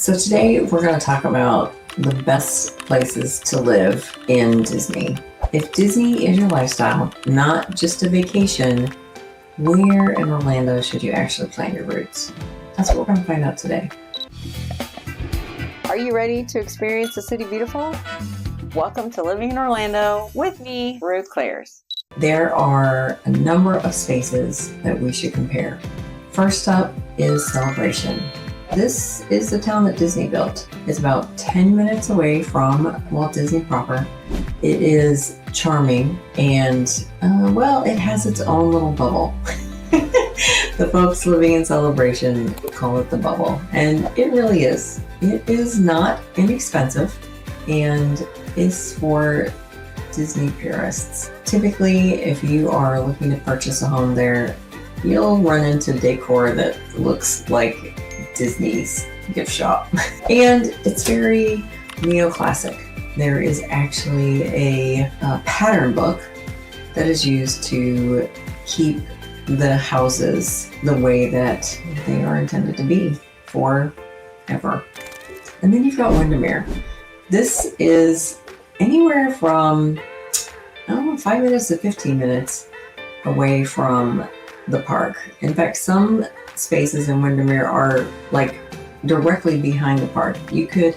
So today we're going to talk about the best places to live in Disney. If Disney is your lifestyle, not just a vacation, where in Orlando should you actually plan your roots? That's what we're going to find out today. Are you ready to experience the city beautiful? Welcome to Living in Orlando with me, Ruth Klaers. There are a number of spaces that we should compare. First up is Celebration. This is the town that Disney built. It's about 10 minutes away from Walt Disney proper. It is charming and, it has its own little bubble. The folks living in Celebration call it the bubble, and it really is. It is not inexpensive and is for Disney purists. Typically, if you are looking to purchase a home there, you'll run into decor that looks like Disney's gift shop. And it's very neoclassic. There is actually a pattern book that is used to keep the houses the way that they are intended to be forever. And then you've got Windermere. This is anywhere from 5 minutes to 15 minutes away from the park. In fact, some spaces in Windermere are like directly behind the park. You could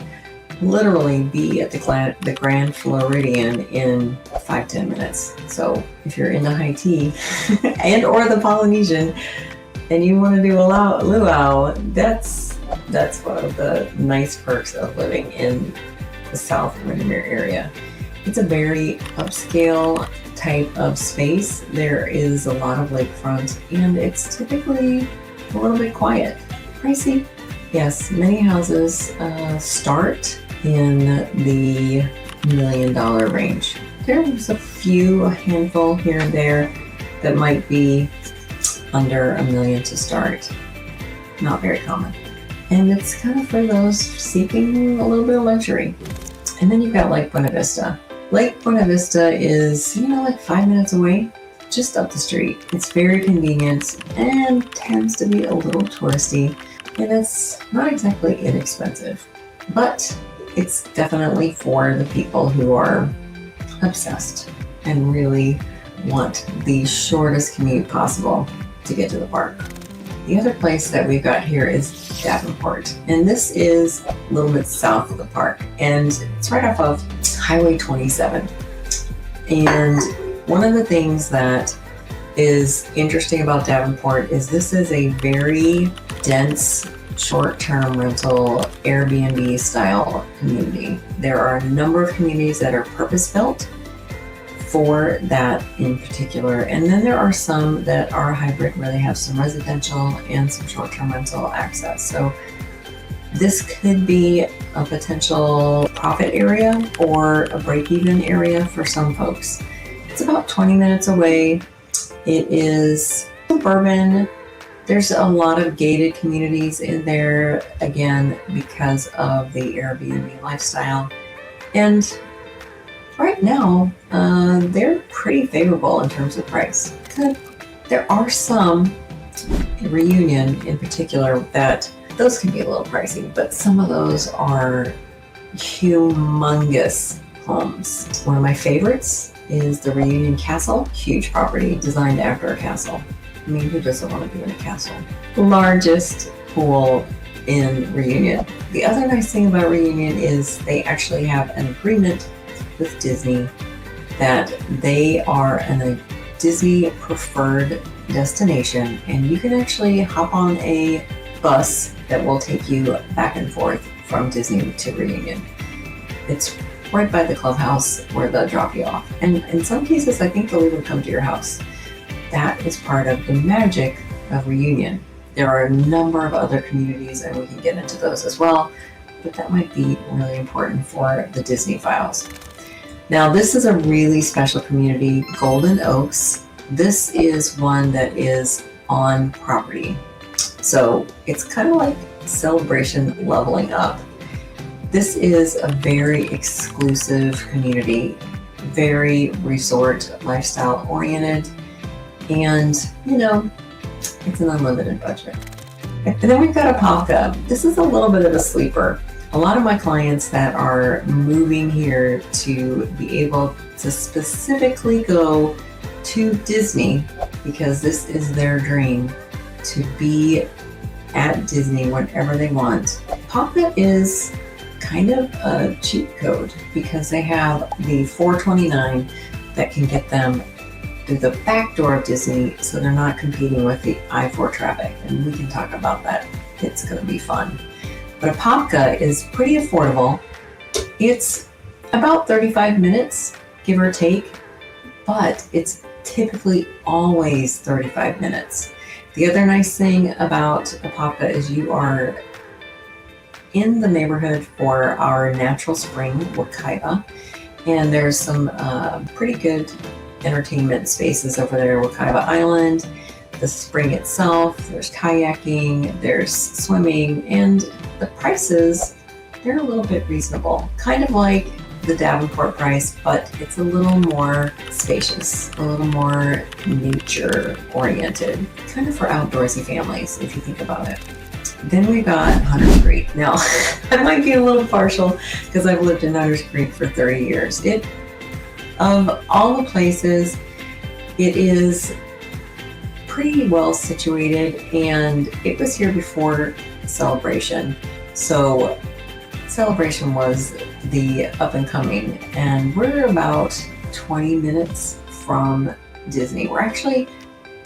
literally be at the Grand Floridian in 5-10 minutes. So if you're into high tea and or the Polynesian and you want to do a luau, that's one of the nice perks of living in the South Windermere area. It's a very upscale type of space. There is a lot of lakefront and it's typically a little bit quiet. Pricey? Yes, many houses start in the $1 million range. There's a handful here and there that might be under $1 million to start. Not very common. And it's kind of for those seeking a little bit of luxury. And then you've got Lake Buena Vista. Lake Buena Vista is, like 5 minutes away, just up the street. It's very convenient and tends to be a little touristy, and it's not exactly inexpensive, but it's definitely for the people who are obsessed and really want the shortest commute possible to get to the park. The other place that we've got here is Davenport, and this is a little bit south of the park, and it's right off of Highway 27. And one of the things that is interesting about Davenport is this is a very dense short-term rental Airbnb style community. There are a number of communities that are purpose-built for that in particular. And then there are some that are hybrid where they have some residential and some short-term rental access. So this could be a potential profit area or a break-even area for some folks. It's about 20 minutes away. It is suburban. There's a lot of gated communities in there, again, because of the Airbnb lifestyle. And right now, they're pretty favorable in terms of price. There are some, Reunion in particular, that those can be a little pricey, but some of those are humongous homes. One of my favorites is the Reunion Castle, huge property designed after a castle. I mean, who doesn't want to be in a castle? Largest pool in Reunion. The other nice thing about Reunion is they actually have an agreement with Disney that they are a Disney preferred destination, and you can actually hop on a bus that will take you back and forth from Disney to Reunion. It's right by the clubhouse where they'll drop you off. And in some cases, I think they'll even come to your house. That is part of the magic of Reunion. There are a number of other communities, and we can get into those as well, but that might be really important for the Disney files. Now, this is a really special community, Golden Oaks. This is one that is on property. So it's kind of like Celebration leveling up. This is a very exclusive community, very resort lifestyle oriented, and it's an unlimited budget. And then we've got Apopka. This is a little bit of a sleeper. A lot of my clients that are moving here to be able to specifically go to Disney, because this is their dream, to be at Disney whenever they want. Apopka is kind of a cheat code because they have the $4.29 that can get them through the back door of Disney, so they're not competing with the I-4 traffic, and we can talk about that. It's going to be fun. But Apopka is pretty affordable. It's about 35 minutes, give or take, but it's typically always 35 minutes. The other nice thing about Apopka is you are in the neighborhood for our natural spring, Wakaiba, and there's some pretty good entertainment spaces over there, Wakaiba Island, the spring itself, there's kayaking, there's swimming, and the prices, they're a little bit reasonable. Kind of like the Davenport price, but it's a little more spacious, a little more nature oriented, kind of for outdoorsy families if you think about it. Then we got Hunters Creek. Now, I might be a little partial because I've lived in Hunters Creek for 30 years. Of all the places, it is pretty well situated, and it was here before Celebration. So Celebration was the up and coming, and we're about 20 minutes from Disney. We're actually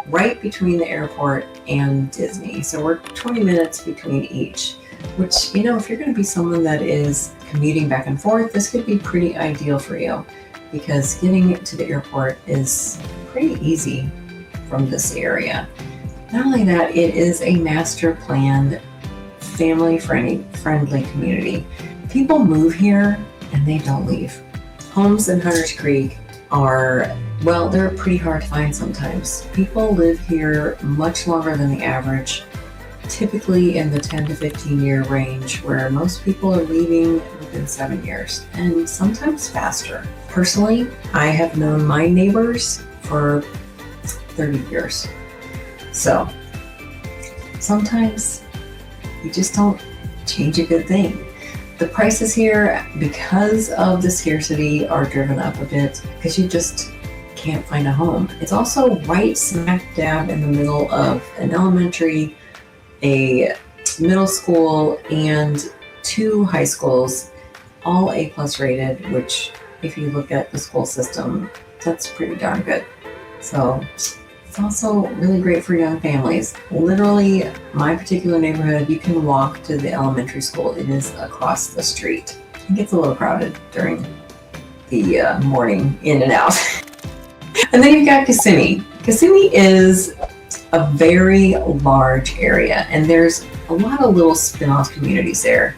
right between the airport and Disney. So we're 20 minutes between each, which, you know, if you're going to be someone that is commuting back and forth, this could be pretty ideal for you, because getting to the airport is pretty easy from this area. Not only that, it is a master planned, family friendly community. People move here and they don't leave. Homes in Hunters Creek are, well, they're pretty hard to find sometimes. People live here much longer than the average, typically in the 10 to 15 year range, where most people are leaving within 7 years, and sometimes faster. Personally, I have known my neighbors for 30 years. So sometimes you just don't change a good thing. The prices here, because of the scarcity, are driven up a bit because you just can't find a home. It's also right smack dab in the middle of an elementary, a middle school, and 2 high schools, all A+ rated, which if you look at the school system, that's pretty darn good. So it's also really great for young families. Literally, my particular neighborhood, you can walk to the elementary school. It is across the street. It gets a little crowded during the morning in and out. And then you've got Kissimmee. Kissimmee is a very large area, and there's a lot of little spin-off communities there.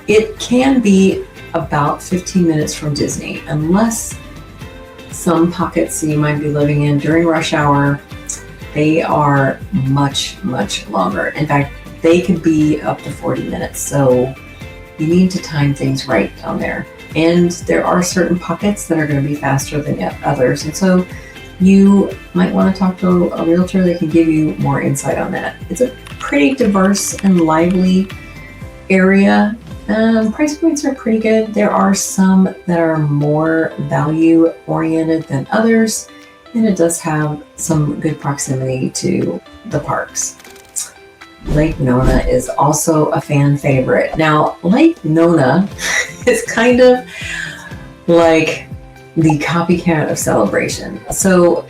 It can be about 15 minutes from Disney, unless some pockets you might be living in during rush hour, they are much, much longer. In fact, they could be up to 40 minutes. So you need to time things right down there. And there are certain pockets that are going to be faster than others. And so you might want to talk to a realtor that can give you more insight on that. It's a pretty diverse and lively area. Price points are pretty good. There are some that are more value oriented than others, and it does have some good proximity to the parks. Lake Nona is also a fan favorite. Now, Lake Nona is kind of like the copycat of Celebration. So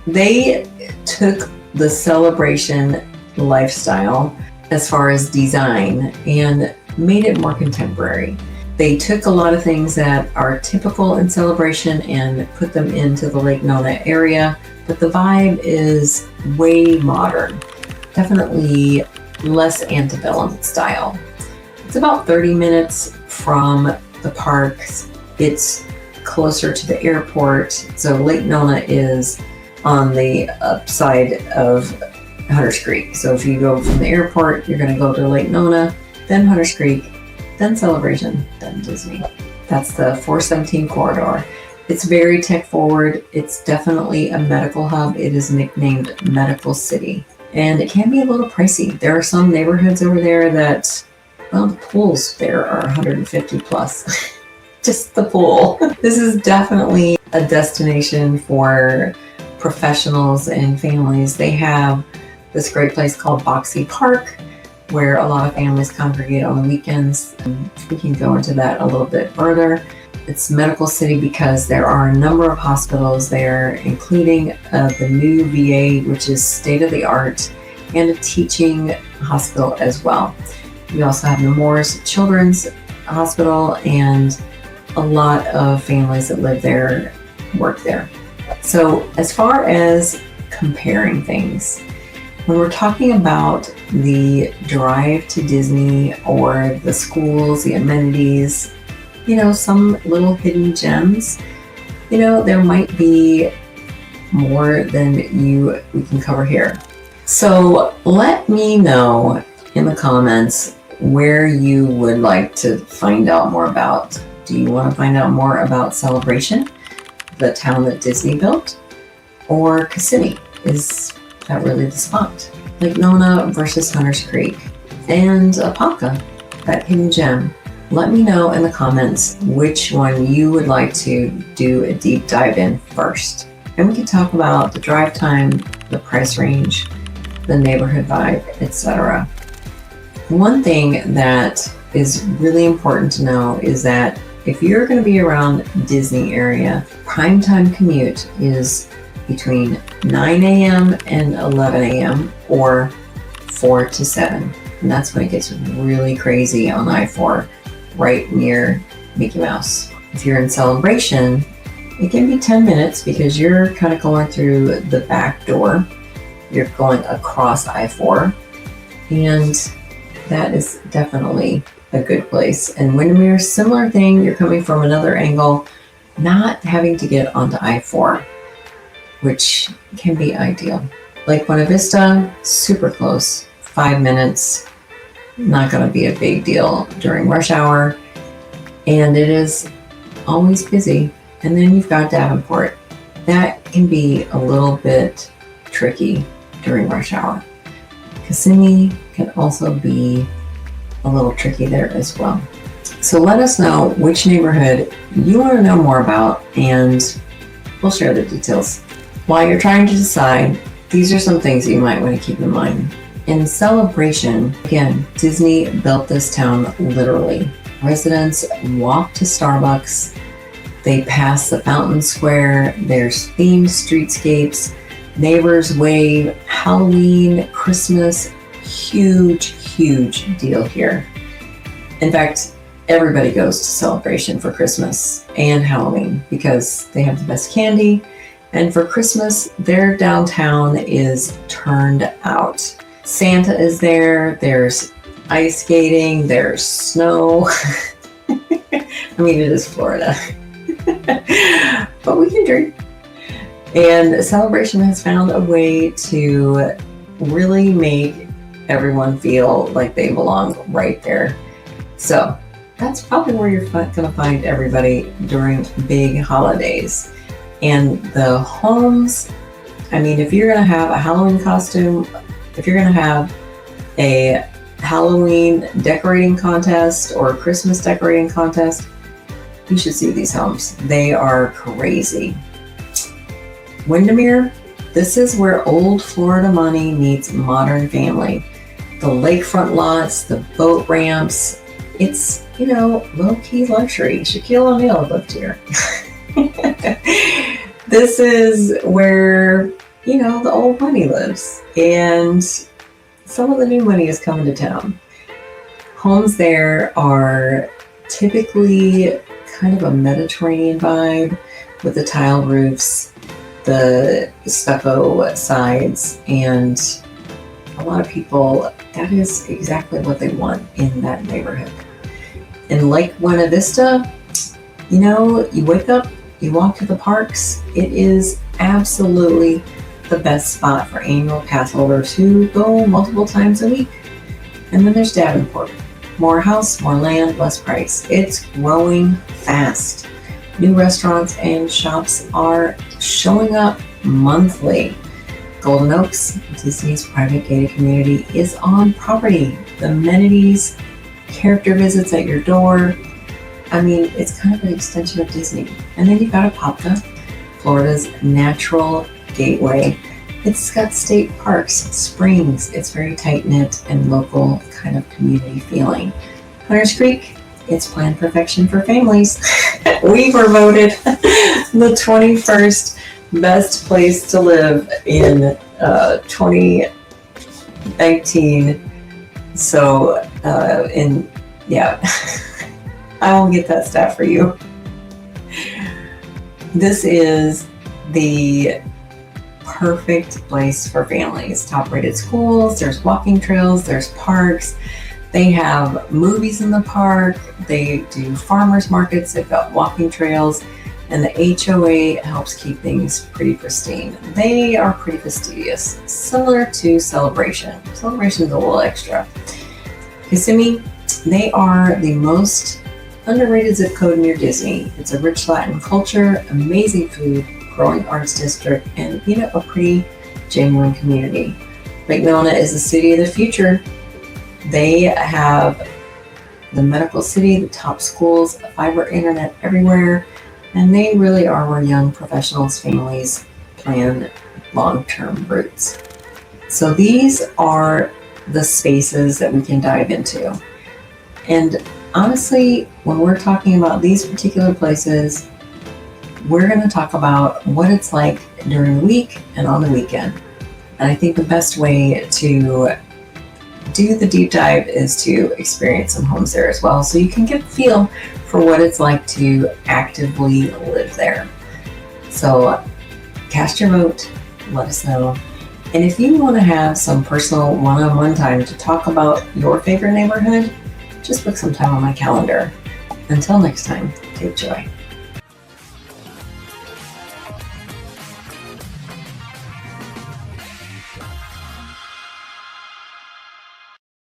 they took the Celebration lifestyle as far as design and made it more contemporary. They took a lot of things that are typical in Celebration and put them into the Lake Nona area, but the vibe is way modern. Definitely less antebellum style. It's about 30 minutes from the parks. It's closer to the airport. So Lake Nona is on the upside of Hunters Creek. So if you go from the airport, you're going to go to Lake Nona, then Hunters Creek, then Celebration, then Disney. That's the 417 corridor. It's very tech forward. It's definitely a medical hub. It is nicknamed Medical City. and it can be a little pricey. There are some neighborhoods over there that, well, the pools there are 150 plus. Just the pool. This is definitely a destination for professionals and families. They have this great place called Boxy Park, where a lot of families congregate on the weekends. We can go into that a little bit further. It's medical city because there are a number of hospitals there, including the new VA, which is state-of-the-art, and a teaching hospital as well. We also have Nemours Children's Hospital, and a lot of families that live there work there. So as far as comparing things, when we're talking about the drive to Disney or the schools, the amenities, some little hidden gems, there might be more than we can cover here. So let me know in the comments where you would like to find out more about. Do you want to find out more about Celebration, the town that Disney built, or Kissimmee? Is that really the spot? Lake Nona versus Hunters Creek, and Apopka, that hidden gem. Let me know in the comments which one you would like to do a deep dive in first. And we can talk about the drive time, the price range, the neighborhood vibe, etc. One thing that is really important to know is that if you're going to be around Disney area, prime time commute is between 9 a.m. and 11 a.m. or 4 to 7. And that's when it gets really crazy on I-4, right near Mickey Mouse. If you're in Celebration, it can be 10 minutes because you're kind of going through the back door. You're going across I-4, and that is definitely a good place. And Windermere, similar thing. You're coming from another angle, not having to get onto I-4, which can be ideal. Lake Buena Vista, super close, 5 minutes. Not going to be a big deal during rush hour, and it is always busy. And then you've got Davenport. That can be a little bit tricky during rush hour. Kissimmee can also be a little tricky there as well. So let us know which neighborhood you want to know more about, and we'll share the details. While you're trying to decide, these are some things that you might want to keep in mind. In Celebration, again, Disney built this town literally. Residents walk to Starbucks, they pass the fountain square, there's themed streetscapes, neighbors wave, Halloween, Christmas, huge deal here. In fact, everybody goes to Celebration for Christmas and Halloween because they have the best candy, and for Christmas, their downtown is turned out. Santa is there, there's ice skating, there's snow. I mean, it is Florida. But we can drink. And Celebration has found a way to really make everyone feel like they belong right there. So that's probably where you're going to find everybody during big holidays. And the homes, I mean, if you're going to have a Halloween costume, if you're going to have a Halloween decorating contest or a Christmas decorating contest, you should see these homes. They are crazy. Windermere, this is where old Florida money meets modern family. The lakefront lots, the boat ramps, it's, low-key luxury. Shaquille O'Neal lived here. This is where, the old money lives, and some of the new money is coming to town. Homes there are typically kind of a Mediterranean vibe with the tile roofs, the stucco sides, and a lot of people, that is exactly what they want in that neighborhood. In Lake Buena Vista, you wake up, you walk to the parks, it is absolutely the best spot for annual pass holders who go multiple times a week. And then there's Davenport. More house, more land, less price. It's growing fast. New restaurants and shops are showing up monthly. Golden Oaks, Disney's private gated community, is on property. The amenities, character visits at your door. I mean, it's kind of an extension of Disney. And then you've got Apopka, Florida's natural gateway. It's got state parks, springs. It's very tight-knit and local kind of community feeling. Hunters Creek, it's planned perfection for families. We were voted the 21st best place to live in 2019. So, I will get that stat for you. This is the perfect place for families. Top-rated schools, there's walking trails, there's parks. They have movies in the park. They do farmers markets. They've got walking trails. And the HOA helps keep things pretty pristine. They are pretty fastidious, similar to Celebration. Celebration's a little extra. Kissimmee, they are the most underrated zip code near Disney. It's a rich Latin culture, amazing food, growing arts district, and a pretty genuine community. Lake Nona is the city of the future. They have the medical city, the top schools, fiber internet everywhere, and they really are where young professionals, families plan long-term roots. So these are the spaces that we can dive into. And honestly, when we're talking about these particular places, we're going to talk about what it's like during the week and on the weekend. And I think the best way to do the deep dive is to experience some homes there as well, so you can get a feel for what it's like to actively live there. So cast your vote, let us know. And if you want to have some personal one-on-one time to talk about your favorite neighborhood, just book some time on my calendar. Until next time, take joy.